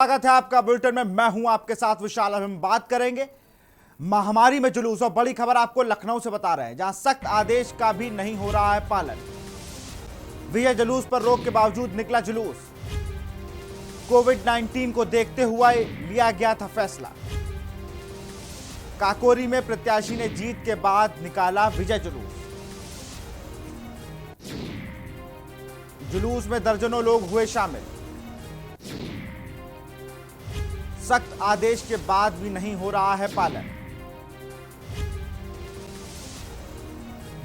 स्वागत है आपका बुलेटिन में। मैं हूं आपके साथ विशाल। अब हम बात करेंगे महामारी में जुलूस और बड़ी खबर आपको लखनऊ से बता रहे हैं, जहां सख्त आदेश का भी नहीं हो रहा है पालन। विजय जुलूस पर रोक के बावजूद निकला जुलूस। कोविड-19 को देखते हुए लिया गया था फैसला। काकोरी में प्रत्याशी ने जीत के बाद निकाला विजय जुलूस। जुलूस में दर्जनों लोग हुए शामिल। सख्त आदेश के बाद भी नहीं हो रहा है पालन।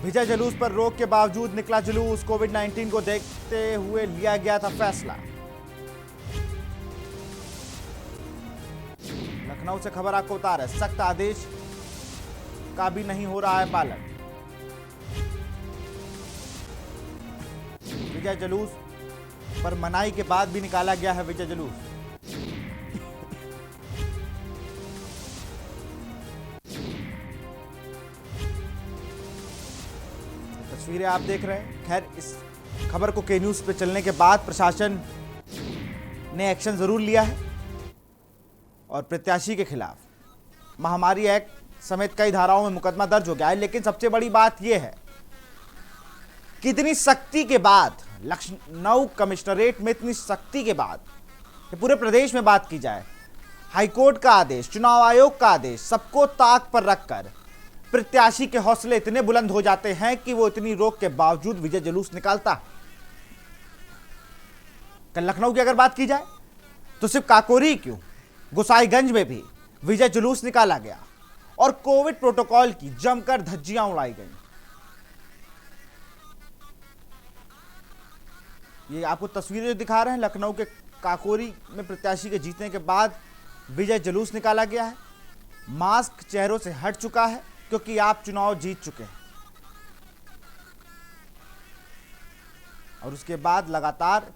विजय जुलूस पर रोक के बावजूद निकला जुलूस। कोविड-19 को देखते हुए लिया गया था फैसला। लखनऊ से खबर आपको बता रहे हैं, सख्त आदेश का भी नहीं हो रहा है पालन। विजय जुलूस पर मनाही के बाद भी निकाला गया है विजय जुलूस। तस्वीरें आप देख रहे हैं। खैर, इस खबर को के न्यूज पे चलने के बाद प्रशासन ने एक्शन जरूर लिया है और प्रत्याशी के खिलाफ महामारी एक्ट समेत कई धाराओं में मुकदमा दर्ज हो गया है। लेकिन सबसे बड़ी बात यह है कि इतनी सख्ती के बाद, लखनऊ कमिश्नरेट में इतनी सख्ती के बाद, पूरे प्रदेश में बात की जाए, हाईकोर्ट का आदेश, चुनाव आयोग का आदेश, सबको ताक पर रखकर प्रत्याशी के हौसले इतने बुलंद हो जाते हैं कि वो इतनी रोक के बावजूद विजय जुलूस निकालता। कल लखनऊ की अगर बात की जाए तो सिर्फ काकोरी क्यों, गोसाईगंज में भी विजय जुलूस निकाला गया और कोविड प्रोटोकॉल की जमकर धज्जियां उड़ाई गई। ये आपको तस्वीरें जो दिखा रहे हैं, लखनऊ के काकोरी में प्रत्याशी के जीतने के बाद विजय जुलूस निकाला गया है। मास्क चेहरों से हट चुका है क्योंकि आप चुनाव जीत चुके हैं। और उसके बाद लगातार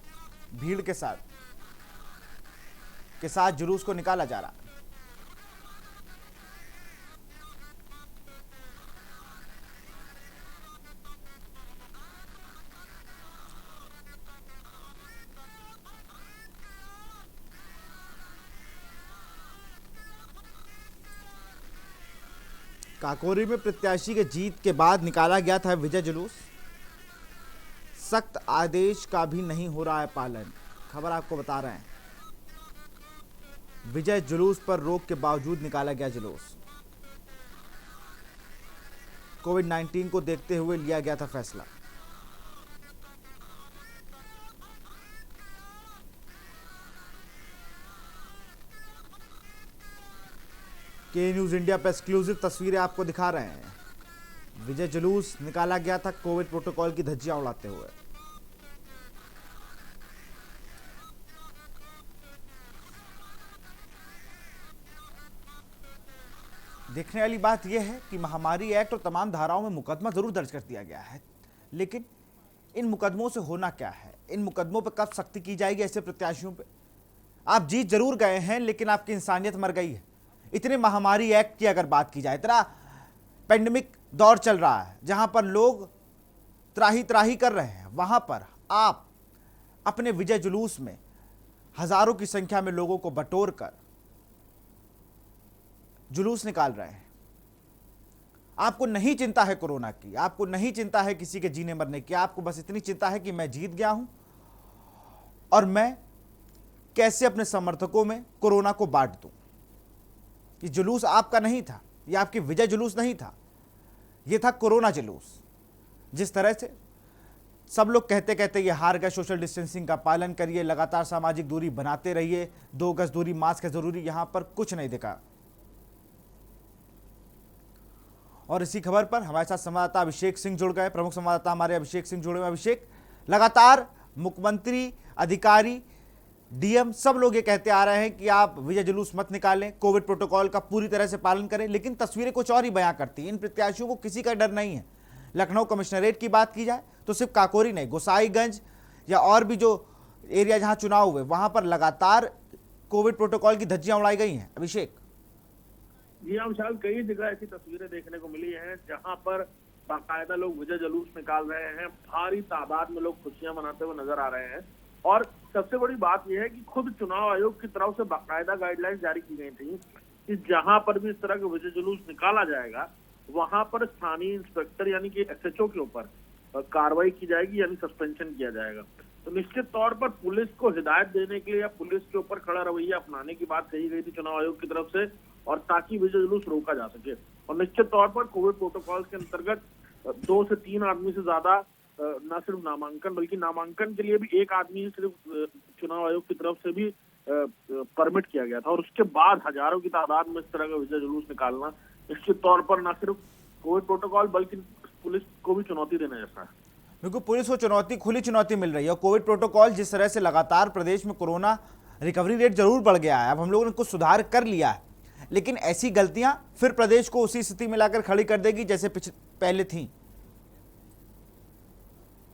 भीड़ के साथ जुलूस को निकाला जा रहा है। काकोरी में प्रत्याशी के जीत के बाद निकाला गया था विजय जुलूस। सख्त आदेश का भी नहीं हो रहा है पालन। खबर आपको बता रहे हैं, विजय जुलूस पर रोक के बावजूद निकाला गया जुलूस। कोविड-19 को देखते हुए लिया गया था फैसला। के न्यूज इंडिया पर एक्सक्लूसिव तस्वीरें आपको दिखा रहे हैं। विजय जुलूस निकाला गया था कोविड प्रोटोकॉल की धज्जियां उड़ाते हुए। देखने वाली बात यह है कि महामारी एक्ट और तमाम धाराओं में मुकदमा जरूर दर्ज कर दिया गया है, लेकिन इन मुकदमों से होना क्या है? इन मुकदमों पर कब सख्ती की जाएगी ऐसे प्रत्याशियों पे? आप जीत जरूर गए हैं, लेकिन आपकी इंसानियत मर गई है। इतने महामारी एक्ट की अगर बात की जाए, इतना पेंडेमिक दौर चल रहा है जहां पर लोग त्राही त्राही कर रहे हैं, वहां पर आप अपने विजय जुलूस में हजारों की संख्या में लोगों को बटोर कर जुलूस निकाल रहे हैं। आपको नहीं चिंता है कोरोना की, आपको नहीं चिंता है किसी के जीने मरने की, आपको बस इतनी चिंता है कि मैं जीत गया हूं और मैं कैसे अपने समर्थकों में कोरोना को बांट दूं। ये जुलूस आपका नहीं था, ये आपकी विजय जुलूस नहीं था, ये था कोरोना जुलूस। जिस तरह से सब लोग कहते कहते ये हार गए, सोशल डिस्टेंसिंग का पालन करिए, लगातार सामाजिक दूरी बनाते रहिए, 2 गज दूरी, मास्क है जरूरी, यहां पर कुछ नहीं दिखा। और इसी खबर पर हमारे साथ संवाददाता अभिषेक सिंह जुड़ गए, प्रमुख संवाददाता हमारे अभिषेक सिंह जुड़े हुए। अभिषेक, लगातार मुख्यमंत्री, अधिकारी, डीएम सब लोग ये कहते आ रहे हैं कि आप विजय जुलूस मत निकालें, कोविड प्रोटोकॉल का पूरी तरह से पालन करें, लेकिन तस्वीरें कुछ और ही बयां करती हैं। इन प्रत्याशियों को किसी का डर नहीं है। लखनऊ कमिश्नरेट की बात की जाए तो सिर्फ काकोरी नहीं, गोसाईगंज या और भी जो एरिया जहां चुनाव हुए, वहां पर लगातार कोविड प्रोटोकॉल की धज्जियां उड़ाई गई हैं। अभिषेक जी हाँ विशाल, कई जगह ऐसी तस्वीरें देखने को मिली हैं जहां पर बाकायदा लोग विजय जुलूस निकाल रहे हैं। भारी तादाद में लोग खुशियां मनाते हुए नजर आ रहे हैं और सबसे बड़ी बात यह है कि खुद चुनाव आयोग की तरफ से बाकायदा गाइडलाइंस जारी की गई थी कि जहां पर भी इस तरह का विजय जुलूस निकाला जाएगा वहां पर स्थानीय इंस्पेक्टर यानी कि एसएचओ के ऊपर कार्रवाई की जाएगी, यानी सस्पेंशन किया जाएगा। तो निश्चित तौर पर पुलिस को हिदायत देने के लिए या पुलिस के ऊपर खड़ा रवैया अपनाने की बात कही गई थी चुनाव आयोग की तरफ से, और ताकि विजय जुलूस रोका जा सके। और निश्चित तौर पर कोविड प्रोटोकॉल के अंतर्गत 2 से 3 आदमी से ज्यादा न सिर्फ नामांकन बल्कि नामांकन के लिए भी 1 आदमी ही सिर्फ चुनाव आयोग की तरफ से भी परमिट किया गया था, और उसके बाद हजारों की तादाद में इस तरह का विजय जुलूस निकालना निश्चित तौर पर न सिर्फ कोविड प्रोटोकॉल बल्कि पुलिस को भी चुनौती देने जैसा है। बिल्कुल, पुलिस को चुनौती, खुली चुनौती मिल रही है। और कोविड प्रोटोकॉल जिस तरह से लगातार प्रदेश में कोरोना रिकवरी रेट जरूर बढ़ गया है, अब हम लोगों ने कुछ सुधार कर लिया है, लेकिन ऐसी गलतियां फिर प्रदेश को उसी स्थिति में लाकर खड़ी कर देगी जैसे पहले थी।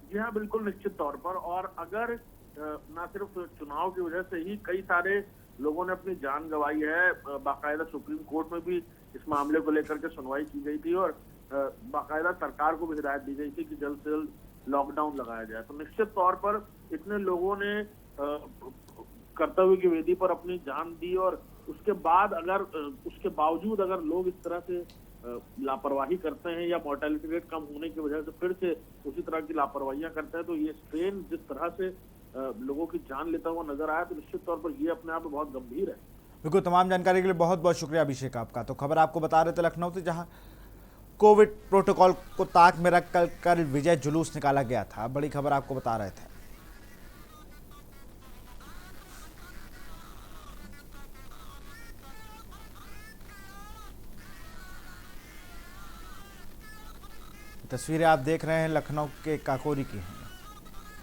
जी हाँ, बिल्कुल निश्चित तौर पर। और अगर न सिर्फ चुनाव की वजह से ही कई सारे लोगों ने अपनी जान गंवाई है, बाकायदा सुप्रीम कोर्ट में भी इस मामले को लेकर के सुनवाई की गई थी और बाकायदा सरकार को भी हिदायत दी गई थी कि जल्द से जल्द लॉकडाउन लगाया जाए। तो निश्चित तौर पर इतने लोगों ने कर्तव्य की वेदी पर अपनी जान दी, और उसके बाद उसके बावजूद अगर लोग इस तरह से लापरवाही करते हैं या मोर्टेलिटी रेट कम होने की वजह से फिर से उसी तरह की लापरवाहियां करते हैं, तो ये स्ट्रेन जिस तरह से लोगों की जान लेता हुआ नजर आया, तो निश्चित तौर पर ये अपने आप में बहुत गंभीर है। बिल्कुल, तमाम जानकारी के लिए बहुत बहुत शुक्रिया अभिषेक आपका। तो खबर आपको बता रहे थे लखनऊ से, जहां कोविड प्रोटोकॉल को ताक में रखकर कल विजय जुलूस निकाला गया था। बड़ी खबर आपको बता रहे थे। तस्वीरें आप देख रहे हैं लखनऊ के काकोरी की हैं।